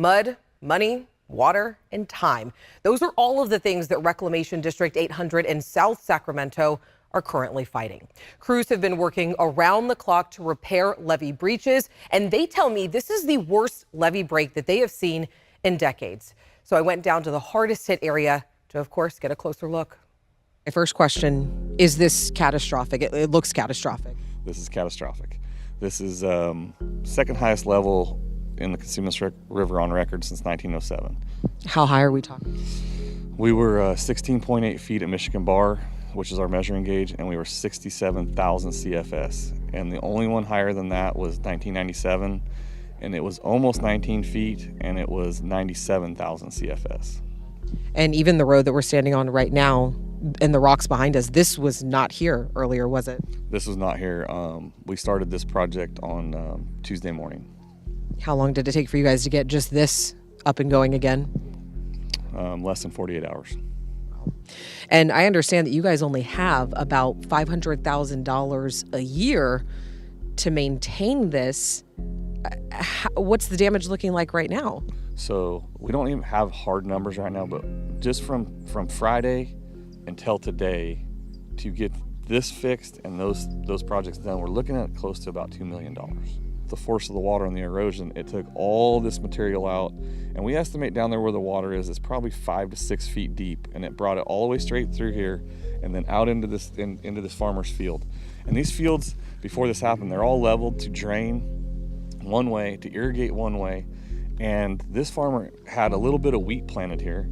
Mud, money, water, and time. Those are all of the things that Reclamation District 800 in South Sacramento are currently fighting. Crews have been working around the clock to repair levee breaches, and they tell me this is the worst levee break that they have seen in decades. So I went down to the hardest hit area to, of course, get a closer look. My first question, is this catastrophic? It looks catastrophic. This is catastrophic. This is second highest level in the Sacramento River on record since 1907. How high are we talking? We were 16.8 feet at Michigan Bar, which is our measuring gauge, and we were 67,000 CFS. And the only one higher than that was 1997, and it was almost 19 feet, and it was 97,000 CFS. And even the road that we're standing on right now, and the rocks behind us, this was not here earlier, was it? This was not here. We started this project on Tuesday morning. How long did it take for you guys to get just this up and going again? Less than 48 hours. And I understand that you guys only have about $500,000 a year to maintain this. What's the damage looking like right now? So we don't even have hard numbers right now, but just from Friday until today, to get this fixed and those projects done, we're looking at close to about $2 million. The force of the water and the erosion, it took all this material out, and we estimate down there where the water is, it's probably 5 to 6 feet deep, and it brought it all the way straight through here and then out into this farmer's field. And these fields, before this happened, they're all leveled to drain one way, to irrigate one way, and this farmer had a little bit of wheat planted here,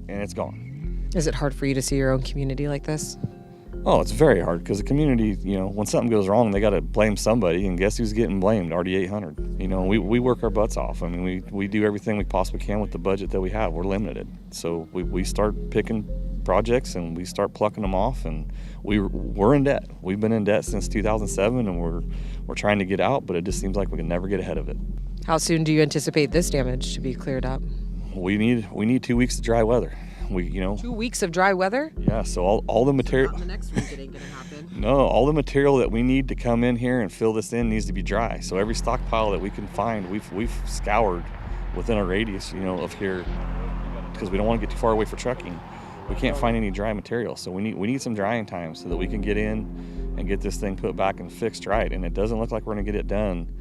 and it's gone. Is it hard for you to see your own community like this? Oh, it's very hard, because the community, when something goes wrong, they got to blame somebody, and guess who's getting blamed? RD 800. We work our butts off. I mean, we do everything we possibly can with the budget that we have. We're limited. So we start picking projects, and we start plucking them off, and we're in debt. We've been in debt since 2007, and we're trying to get out, but it just seems like we can never get ahead of it. How soon do you anticipate this damage to be cleared up? We need 2 weeks of dry weather. 2 weeks of dry weather? Yeah, so all the material. So not in the next week it ain't gonna happen. No, all the material that we need to come in here and fill this in needs to be dry. So every stockpile that we can find, we've scoured within a radius, of here, because we don't want to get too far away for trucking. We can't find any dry material, so we need some drying time so that we can get in and get this thing put back and fixed right. And it doesn't look like we're gonna get it done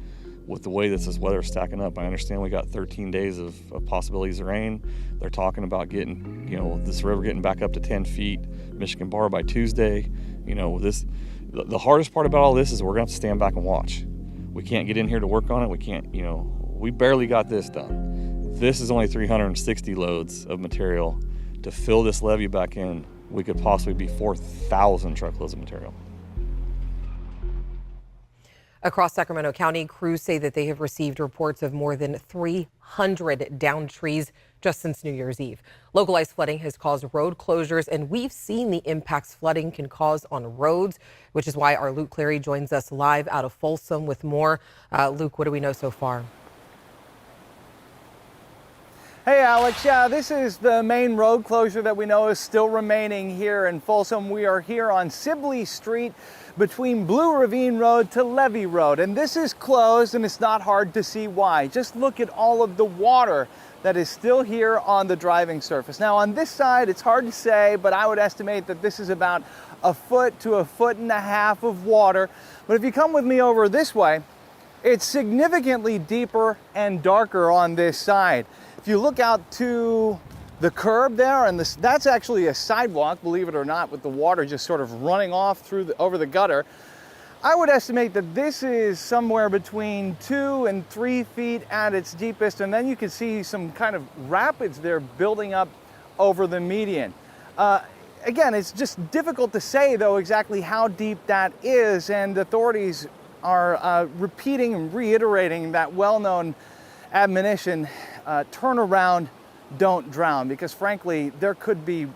with the way this weather is stacking up. I understand we got 13 days of possibilities of rain. They're talking about getting, this river getting back up to 10 feet, Michigan Bar by Tuesday. The hardest part about all this is we're gonna have to stand back and watch. We can't get in here to work on it. We can't, we barely got this done. This is only 360 loads of material. To fill this levee back in, we could possibly be 4,000 truckloads of material. Across Sacramento County, crews say that they have received reports of more than 300 downed trees just since New Year's Eve. Localized flooding has caused road closures, and we've seen the impacts flooding can cause on roads, which is why our Luke Clary joins us live out of Folsom with more. Luke, what do we know so far? Hey Alex, yeah, this is the main road closure that we know is still remaining here in Folsom. We are here on Sibley Street between Blue Ravine Road to Levee Road, and this is closed, and it's not hard to see why. Just look at all of the water that is still here on the driving surface. Now on this side, it's hard to say, but I would estimate that this is about 1 foot to 1.5 feet of water. But if you come with me over this way, it's significantly deeper and darker on this side. If you look out to the curb there, and that's actually a sidewalk, believe it or not, with the water just sort of running off over the gutter. I would estimate that this is somewhere between 2 and 3 feet at its deepest, and then you can see some kind of rapids there building up over the median. Again, it's just difficult to say, though, exactly how deep that is, and authorities are repeating and reiterating that well-known admonition, turn around, don't drown, because frankly, there could be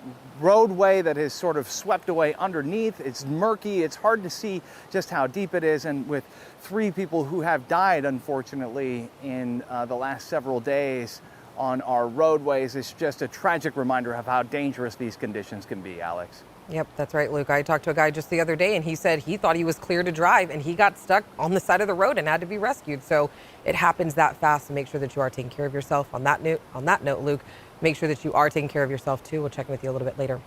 roadway that is sort of swept away underneath. It's murky, it's hard to see just how deep it is, and with 3 people who have died, unfortunately, in the last several days on our roadways, it's just a tragic reminder of how dangerous these conditions can be, Alex. Yep, that's right, Luke. I talked to a guy just the other day, and he said he thought he was clear to drive, and he got stuck on the side of the road and had to be rescued. So it happens that fast. So make sure that you are taking care of yourself. On that note, Luke, make sure that you are taking care of yourself too. We'll check in with you a little bit later.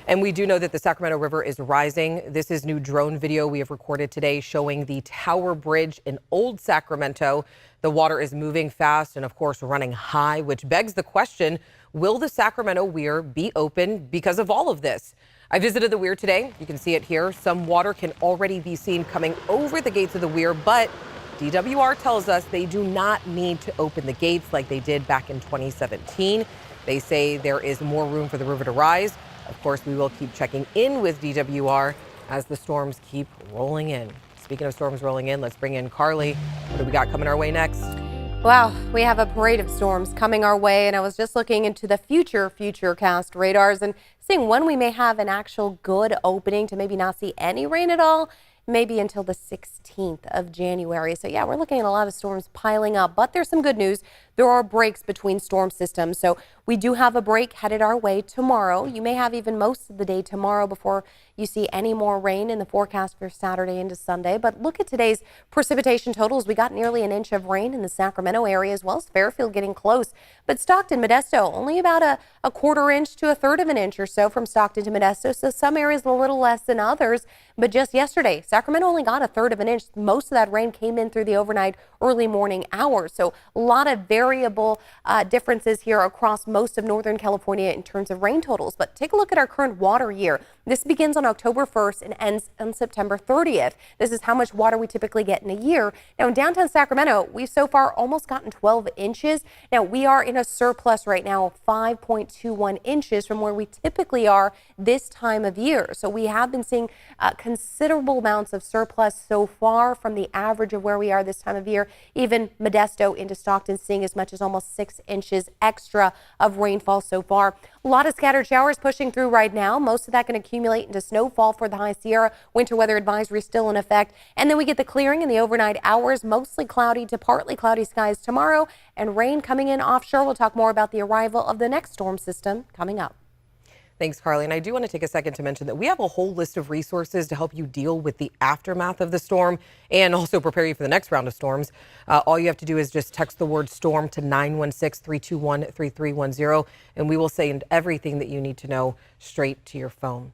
And we do know that the Sacramento River is rising. This is new drone video we have recorded today showing the Tower Bridge in Old Sacramento. The water is moving fast and, of course, running high, which begs the question, will the Sacramento Weir be open because of all of this? I visited the weir today. You can see it here. Some water can already be seen coming over the gates of the weir, but DWR tells us they do not need to open the gates like they did back in 2017. They say there is more room for the river to rise. Of course, we will keep checking in with DWR as the storms keep rolling in. Speaking of storms rolling in, let's bring in Carly. What do we got coming our way next? Wow, we have a parade of storms coming our way, and I was just looking into the futurecast radars and seeing when we may have an actual good opening to maybe not see any rain at all, maybe until the 16th of January. So yeah, we're looking at a lot of storms piling up, but there's some good news. There are breaks between storm systems, so we do have a break headed our way tomorrow. You may have even most of the day tomorrow before you see any more rain in the forecast for Saturday into Sunday. But look at today's precipitation totals. We got nearly an inch of rain in the Sacramento area, as well as Fairfield getting close. But Stockton, Modesto, only about a quarter inch to a third of an inch or so from Stockton to Modesto. So some areas a little less than others. But just yesterday, Sacramento only got a third of an inch. Most of that rain came in through the overnight, early morning hours. So a lot of variable differences here across most of Northern California in terms of rain totals. But take a look at our current water year. This begins on October 1st and ends on September 30th. This is how much water we typically get in a year. Now in downtown Sacramento, we've so far almost gotten 12 inches. Now we are in a surplus right now of 5.21 inches from where we typically are this time of year. So we have been seeing considerable amounts of surplus so far from the average of where we are this time of year. Even Modesto into Stockton seeing as much as almost 6 inches extra of rainfall so far. A lot of scattered showers pushing through right now. Most of that going to accumulate into snowfall for the High Sierra. Winter weather advisory still in effect. And then we get the clearing in the overnight hours. Mostly cloudy to partly cloudy skies tomorrow and rain coming in offshore. We'll talk more about the arrival of the next storm system coming up. Thanks, Carly. And I do want to take a second to mention that we have a whole list of resources to help you deal with the aftermath of the storm and also prepare you for the next round of storms. All you have to do is just text the word storm to 916-321-3310, and we will send everything that you need to know straight to your phone.